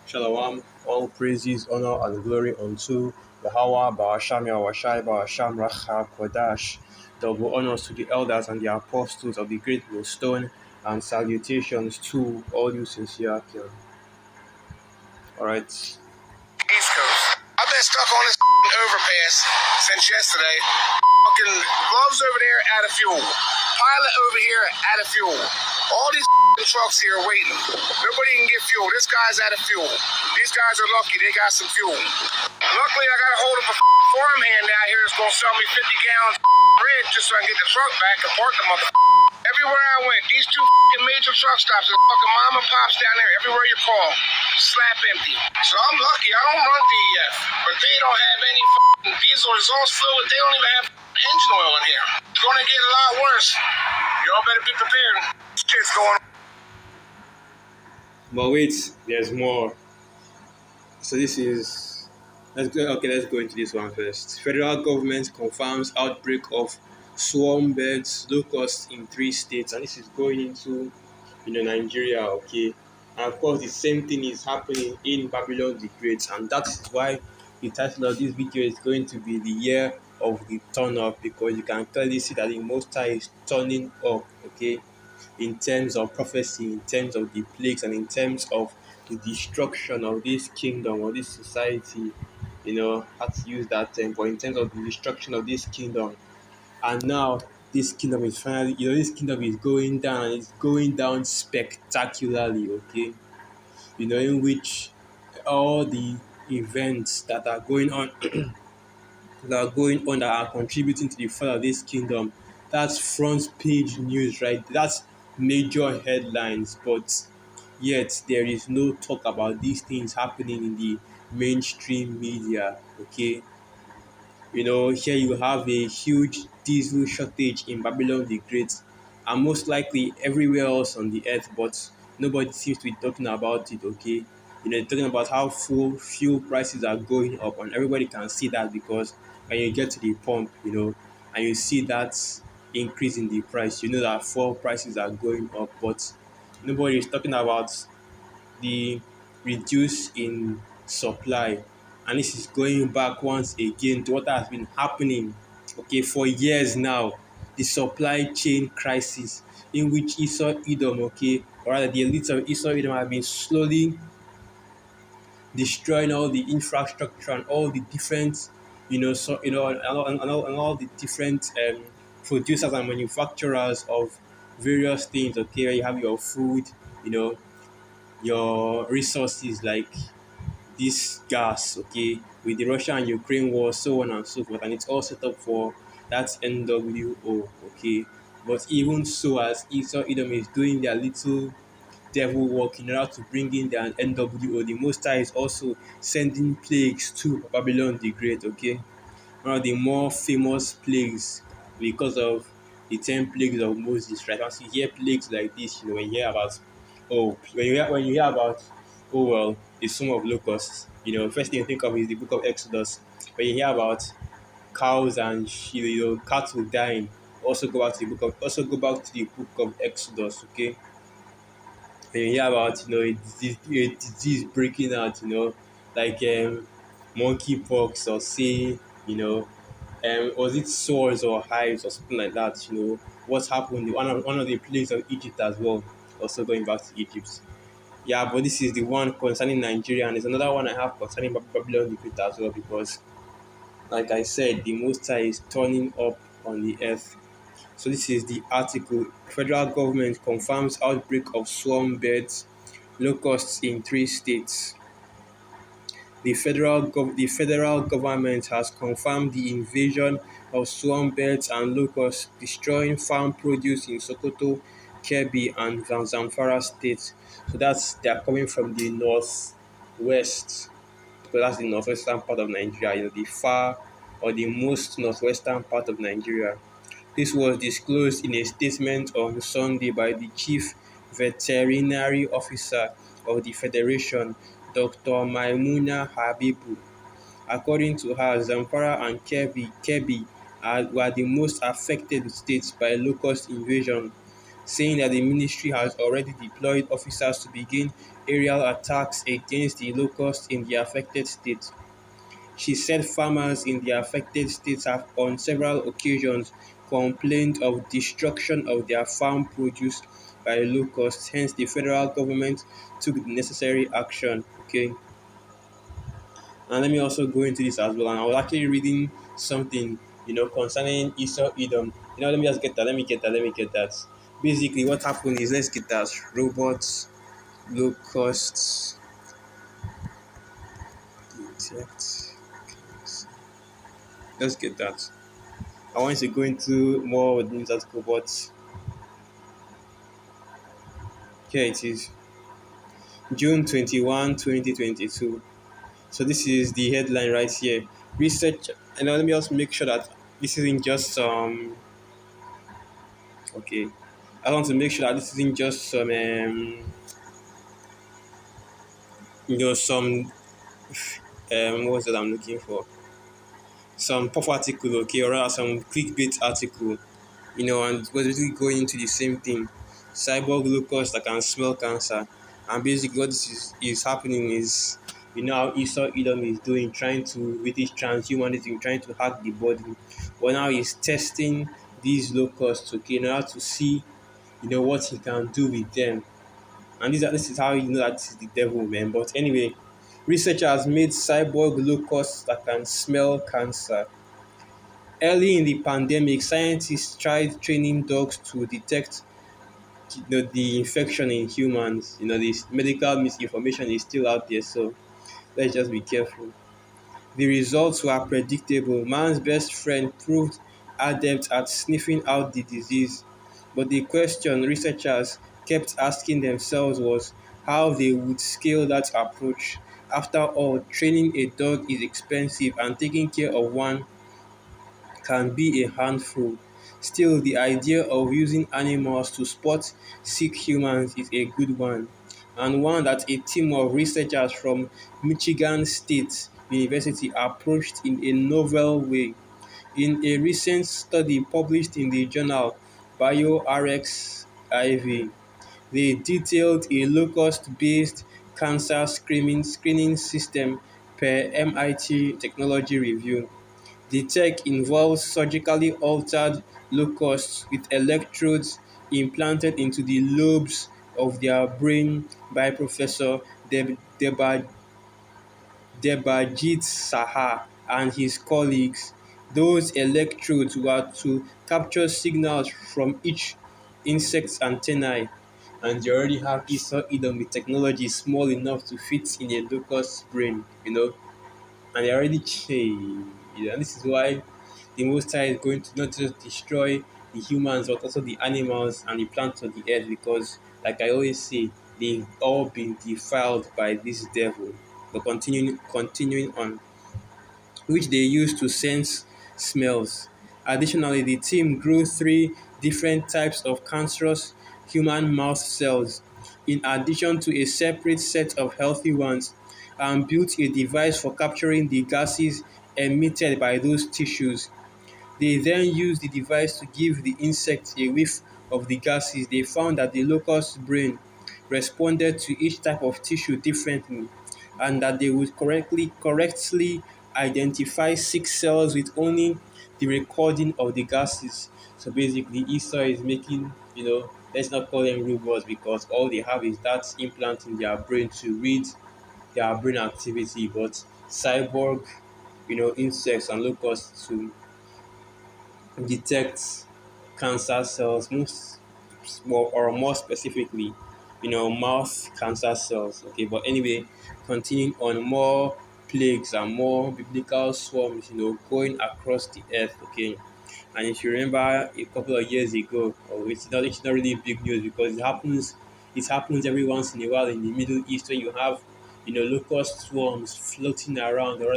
Shalom, all praises, honor, and glory unto Yahweh, Ba'asham, Yahweh Ba'asham, Racha, Kodash. Double honors to the elders and the apostles of the great millstone, and salutations to all you sincere kin. Alright. East Coast. I've been stuck on this overpass since yesterday. Fucking gloves over there out of fuel. Pilot over here out of fuel. All these trucks here waiting. Nobody can get fuel. This guy's out of fuel. These guys are lucky. They got some fuel. Luckily, I got a hold of a farmhand out here that's going to sell me 50 gallons of bread just so I can get the truck back and park the mother. Everywhere I went, these two major truck stops, there's fucking mom and pops down there. Everywhere you call, slap empty. So I'm lucky. I don't run DEF, but they don't have any diesel. It's all fluid. They don't even have engine oil in here. It's going to get a lot worse. Y'all better be prepared. Shit's going on. But wait, there's more. So this is let's go into this one first. Federal government confirms outbreak of swarm birds locusts in 3 states, and this is going into Nigeria, okay. And of course the same thing is happening in Babylon the Great, and that is why the title of this video is going to be the year of the turn up, because you can clearly see that the Most High is turning up, okay, in terms of prophecy, in terms of the plagues, and in terms of the destruction of this kingdom or this society. I had to use that term, but in terms of the destruction of this kingdom. And now this kingdom is finally, this kingdom is going down, and it's going down spectacularly, okay? In which all the events that are going on that are contributing to the fall of this kingdom. That's front page news, right? That's major headlines, but yet there is no talk about these things happening in the mainstream media, okay? Here you have a huge diesel shortage in Babylon the Great, and most likely everywhere else on the earth, but nobody seems to be talking about it, okay? They're talking about how fuel prices are going up, and everybody can see that because when you get to the pump, and you see that increase in the price, you know that fuel prices are going up, but nobody is talking about the reduce in supply. And this is going back once again to what has been happening, okay, for years now. The supply chain crisis in which Esau Edom, okay, or rather the elites of Esau Edom have been slowly destroying all the infrastructure and all the different, and all the different producers and manufacturers of various things, okay, where you have your food, your resources like this gas, okay, with the Russia and Ukraine war, so on and so forth, and it's all set up for that NWO, okay. But even so, as Esau Edom is doing their little devil work in order to bring in their NWO, the Most High is also sending plagues to Babylon the Great, okay. One of the more famous plagues because of the 10 plagues of Moses, right? Once you hear plagues like this, when you hear about, the sum of locusts, first thing you think of is the book of Exodus. When you hear about cows and cattle dying, also go back to the book of Exodus, okay? When you hear about a disease breaking out, like monkeypox, or say, was it sores or hives or something like that? What happened? One of the plagues of Egypt as well. Also going back to Egypt. Yeah, but this is the one concerning Nigeria, and there's another one I have concerning Babylon the Great as well, because, like I said, the Most High is turning up on the earth. So this is the article. Federal government confirms outbreak of swarm birds, locusts in 3 states. The federal government has confirmed the invasion of swarm birds and locusts destroying farm produce in Sokoto, Kebbi, and Zamfara states. So they are coming from the northwest, because that's the northwestern part of Nigeria, the far or the most northwestern part of Nigeria. This was disclosed in a statement on Sunday by the Chief Veterinary Officer of the Federation, Dr. Maimuna Habibu. According to her, Zamfara and Kebbi were the most affected states by locust invasion. saying that the ministry has already deployed officers to begin aerial attacks against the locusts in the affected states. She said farmers in the affected states have on several occasions complained of destruction of their farm produce by locusts, hence the federal government took the necessary action. Okay. And let me also go into this as well. And I was actually reading something, concerning Esau Edom. Let me just get that. Let me get that. Basically, what happened is, let's get that. Robots, locusts, detect. Let's get that. I want to go into more with this article, but here it is. June 21, 2022. So this is the headline right here. Research, and let me also make sure that this isn't just okay. I want to make sure that this isn't just some what's that I'm looking for? Some pop article, okay, or rather some clickbait article, and was basically going into the same thing. Cyborg locusts that can smell cancer, and basically what this is happening is, how Esau Edom is doing, trying to, with his transhumanism, trying to hack the body, but now he's testing these locusts, okay, in order to see, what he can do with them. And this is how you know that this is the devil, man. But anyway, researchers made cyborg locusts that can smell cancer. Early in the pandemic, scientists tried training dogs to detect the infection in humans. This medical misinformation is still out there, so let's just be careful. The results were predictable. Man's best friend proved adept at sniffing out the disease, but the question researchers kept asking themselves was how they would scale that approach. After all, training a dog is expensive and taking care of one can be a handful. Still, the idea of using animals to spot sick humans is a good one, and one that a team of researchers from Michigan State University approached in a novel way. In a recent study published in the journal BioRxiv, they detailed a locust-based cancer screening system per MIT Technology Review. The tech involves surgically altered locusts with electrodes implanted into the lobes of their brain by Professor Debajit Saha and his colleagues. Those electrodes were to capture signals from each insect's antennae, and they already have Esau Edom with technology small enough to fit in a locust's brain, and they already changed. And this is why the Most High is going to not just destroy the humans but also the animals and the plants of the earth, because, like I always say, they've all been defiled by this devil. But continuing on, which they use to sense smells. Additionally, the team grew 3 different types of cancerous human mouth cells, in addition to a separate set of healthy ones, and built a device for capturing the gases emitted by those tissues. They then used the device to give the insect a whiff of the gases. They found that the locust's brain responded to each type of tissue differently, and that they would correctly identify sick cells with only the recording of the gases. So basically, Esau is making, let's not call them robots, because all they have is that implant in their brain to read their brain activity, but cyborg, insects and locusts to detect cancer cells, more specifically, mouth cancer cells. Okay, but anyway, continuing on, more plagues and more biblical swarms, going across the earth. Okay, and if you remember a couple of years ago, or it's not really big news because it happens every once in a while in the Middle East, where you have locust swarms floating around, or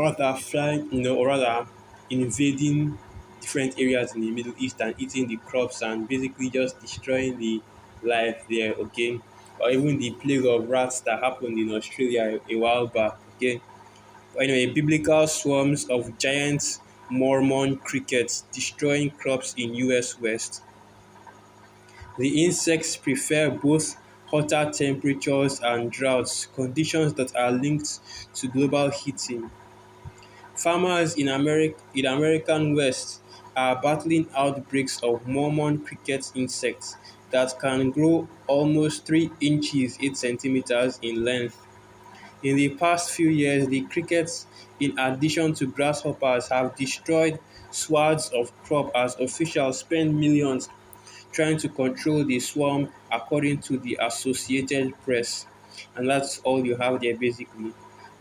rather flying, or rather invading different areas in the Middle East and eating the crops and basically just destroying the life there, okay? Or even the plague of rats that happened in Australia a while back, okay? But anyway, biblical swarms of giant Mormon crickets destroying crops in US West. The insects prefer both hotter temperatures and droughts, conditions that are linked to global heating. Farmers in American West are battling outbreaks of Mormon cricket insects that can grow almost 3 inches 8 centimeters in length. In the past few years, the crickets, in addition to grasshoppers, have destroyed swaths of crop as officials spend millions trying to control the swarm, according to the Associated Press. And that's all you have there basically.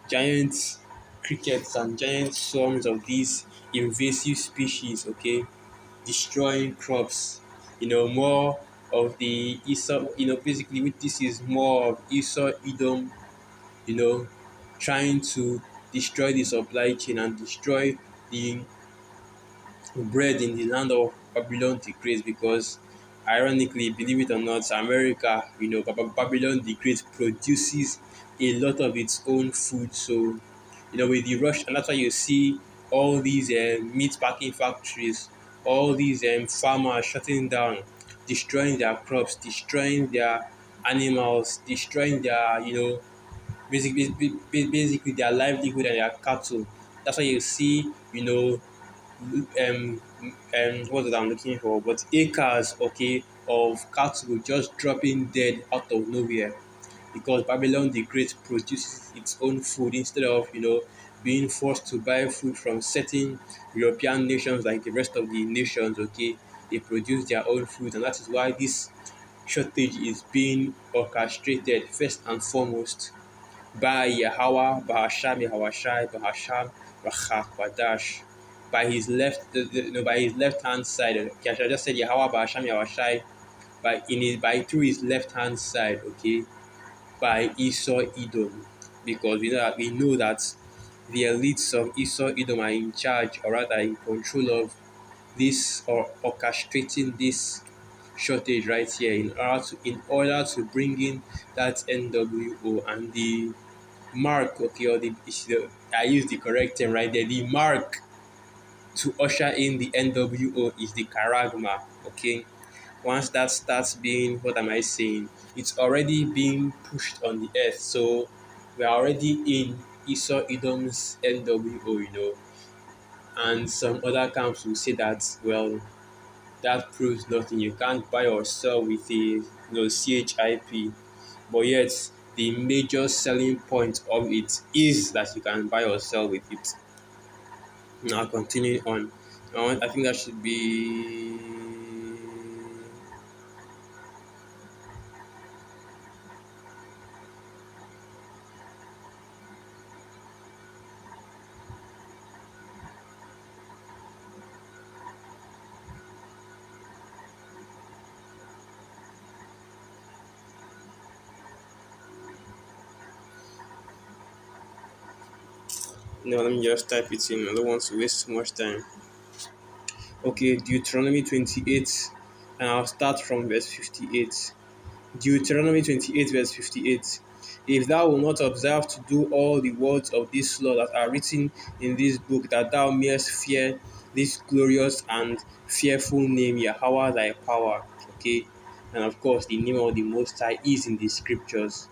Giant crickets and giant swarms of these invasive species, okay, destroying crops. More of the Esau, basically this is more of Esau Edom, you know, trying to destroy the supply chain and destroy the bread in the land of Babylon the Great, because ironically, believe it or not, America, Babylon the Great produces a lot of its own food. So, with the rush, and that's why you see all these meat packing factories, all these farmers shutting down, destroying their crops, destroying their animals, destroying their, basically their livelihood and their cattle. That's why you see, what's that I'm looking for? But acres, okay, of cattle just dropping dead out of nowhere because Babylon the Great produces its own food instead of being forced to buy food from certain European nations like the rest of the nations. Okay, they produce their own food, and that is why this shortage is being orchestrated first and foremost by Yahweh, Bahasham, Yahwashai, Bahasham, Rachach, Badash, by his left, by his left hand side. Okay, I should have just said Yahweh, Bahasham, Yahwashai, by through his left hand side. Okay, by Esau Edom, because we know that the elites of Esau Edom are in charge, or rather in control of this, or orchestrating this shortage right here in order to bring in that NWO. And the mark, okay, or I use the correct term right there. The mark to usher in the NWO is the charagma, okay. Once that starts being, what am I saying? It's already being pushed on the earth. So we are already in Esau Edom's NWO, and some other camps will say that, well, that proves nothing. You can't buy or sell with a CHIP, but yet the major selling point of it is that you can buy or sell with it. Now continuing on, I think that should be. No, let me just type it in. I don't want to waste too much time. Okay, Deuteronomy 28, and I'll start from verse 58. Deuteronomy 28, verse 58. If thou wilt not observe to do all the words of this law that are written in this book, that thou mayest fear this glorious and fearful name, Yahweh thy power. Okay, and of course, the name of the Most High is in the scriptures.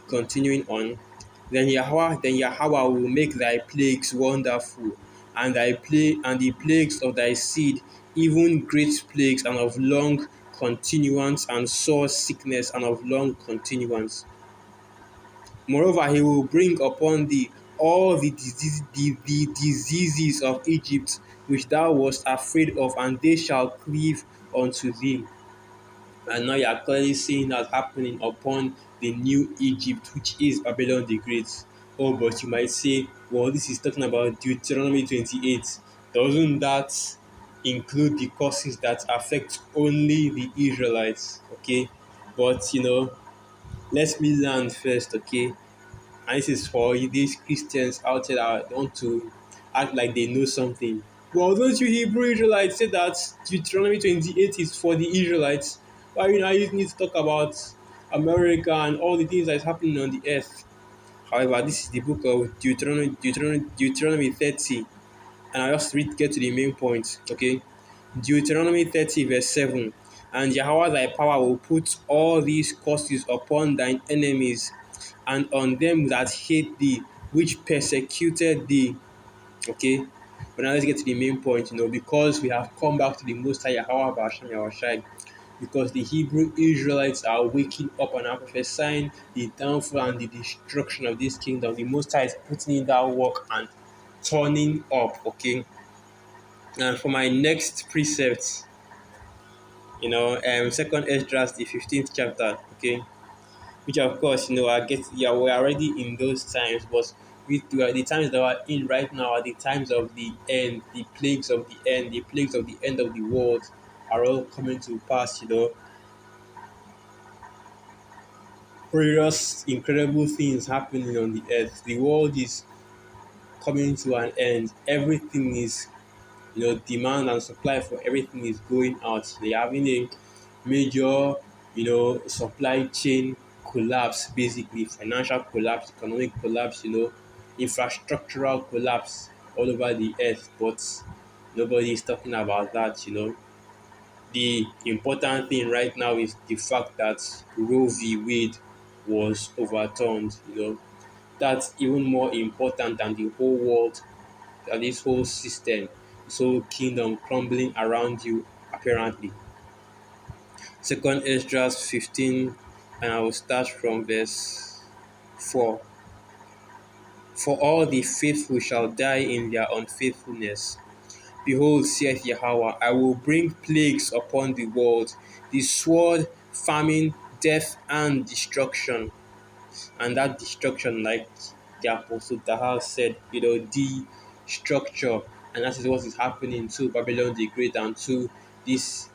Continuing on, then Yahweh will make thy plagues wonderful, and the plagues of thy seed, even great plagues and of long continuance, and sore sickness and of long continuance. Moreover, he will bring upon thee all the diseases of Egypt which thou wast afraid of, and they shall cleave unto thee. And now you are clearly seeing that happening upon the new Egypt, which is Babylon the Great. Oh, but you might say, well, this is talking about Deuteronomy 28. Doesn't that include the causes that affect only the Israelites? Okay, but let me learn first, okay? And this is for these Christians out there that want to act like they know something. Well, don't you Hebrew Israelites say that Deuteronomy 28 is for the Israelites? Why are you not using it to talk about America and all the things that is happening on the earth? However, this is the book of Deuteronomy 30, And I just get to the main point, okay? Deuteronomy 30 verse 7. And Yahweh thy power will put all these curses upon thine enemies and on them that hate thee, which persecuted thee. Okay? But now let's get to the main point, because we have come back to the Most High Yahweh Basham Yahushai, because the Hebrew Israelites are waking up and are prophesying the downfall and the destruction of this kingdom. The Most High is putting in that work and turning up, okay? And for my next precept, Second Esdras, the 15th chapter, okay, which of course, we're already in those times, but the times that we're in right now are the times of the end, the plagues of the end, the plagues of the end of the world are all coming to pass, various incredible things happening on the earth. The world is coming to an end. Everything is, demand and supply for everything is going out. They're having a major, supply chain collapse, basically financial collapse, economic collapse, infrastructural collapse all over the earth. But nobody is talking about that. The important thing right now is the fact that Roe v. Wade was overturned. That's even more important than the whole world, than this whole system, this whole kingdom crumbling around you, apparently. Second Esdras 15, and I will start from verse 4. For all the faithful shall die in their unfaithfulness. Behold, saith Yahweh, I will bring plagues upon the world, the sword, famine, death, and destruction. And that destruction, like the Apostle Dahal said, the structure, and that is what is happening to Babylon the Great and to this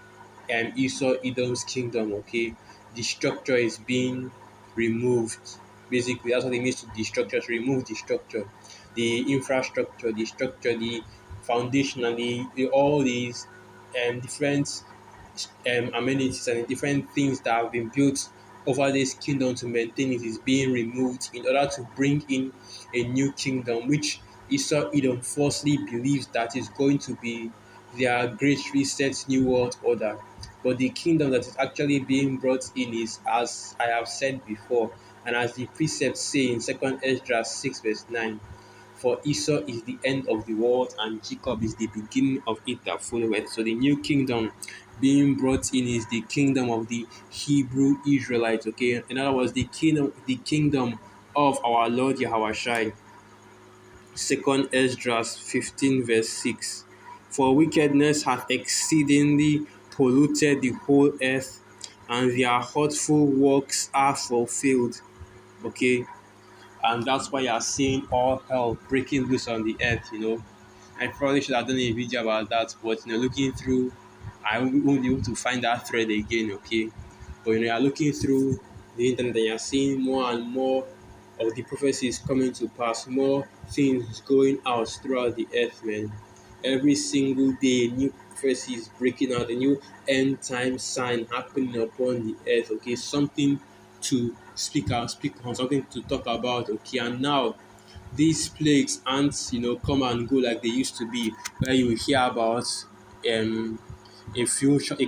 Esau Edom's kingdom. Okay, the structure is being removed. Basically, that's what it means to destructure. To remove the structure, the infrastructure, the structure, the foundation, and all these different amenities and the different things that have been built over this kingdom to maintain it is being removed in order to bring in a new kingdom, which Esau Edom falsely believes that is going to be their great reset new world order. But the kingdom that is actually being brought in is, as I have said before, and as the precepts say in 2nd Esdras 6 verse 9, for Esau is the end of the world, and Jacob is the beginning of it that followeth. So the new kingdom being brought in is the kingdom of the Hebrew Israelites. Okay, in other words, the kingdom of our Lord Yahushua. Second Esdras 15 verse 6. For wickedness hath exceedingly polluted the whole earth, and their hurtful works are fulfilled. Okay, and that's why you're seeing all hell breaking loose on the earth. I probably should have done a video about that, but looking through, I won't be able to find that thread again. Okay, but you're looking through the internet and you're seeing more and more of the prophecies coming to pass, more things going out throughout the earth, man. Every single day, new prophecies breaking out, a new end time sign happening upon the earth. Okay, something to speak on, something to talk about. Okay, and now these plagues aren't come and go like they used to be, where you hear about um a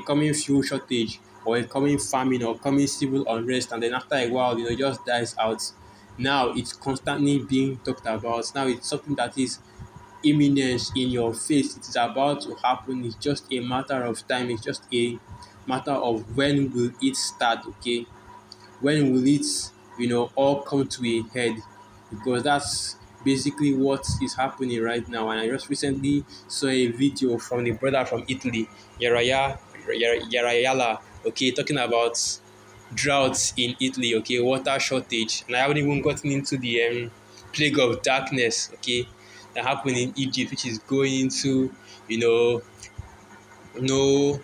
coming fuel shortage or a coming famine or coming civil unrest, and then after a while it just dies out. Now it's constantly being talked about. Now it's something that is imminent in your face. It is about to happen. It's just a matter of time. It's just a matter of when will it start. Okay, when will it all come to a head, because that's basically what is happening right now. And I just recently saw a video from the brother from Italy, Yarayala, okay, talking about droughts in Italy, okay, water shortage. And I haven't even gotten into the plague of darkness, okay, that happened in Egypt, which is going into no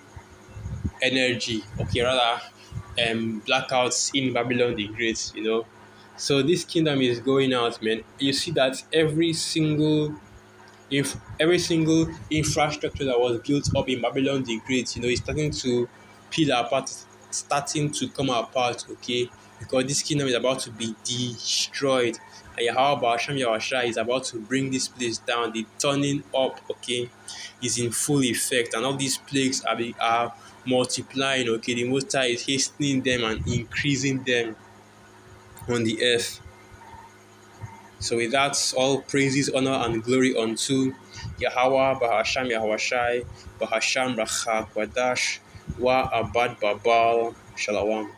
energy, okay, rather blackouts in Babylon the Great. So this kingdom is going out, man. You see that every single infrastructure that was built up in Babylon the Great, is starting to peel apart. starting to come apart, okay? Because this kingdom is about to be destroyed. And Yahweh Ba'asham Yahweh is about to bring this place down. The turning up, okay, is in full effect. And all these plagues are multiplying, okay? The Most High is hastening them and increasing them on the earth. So with that, all praises, honor, and glory unto Yahweh, Bahasham Yahushai, Bahasham Rachak Wadash, Wa Abad Babal, Shalom.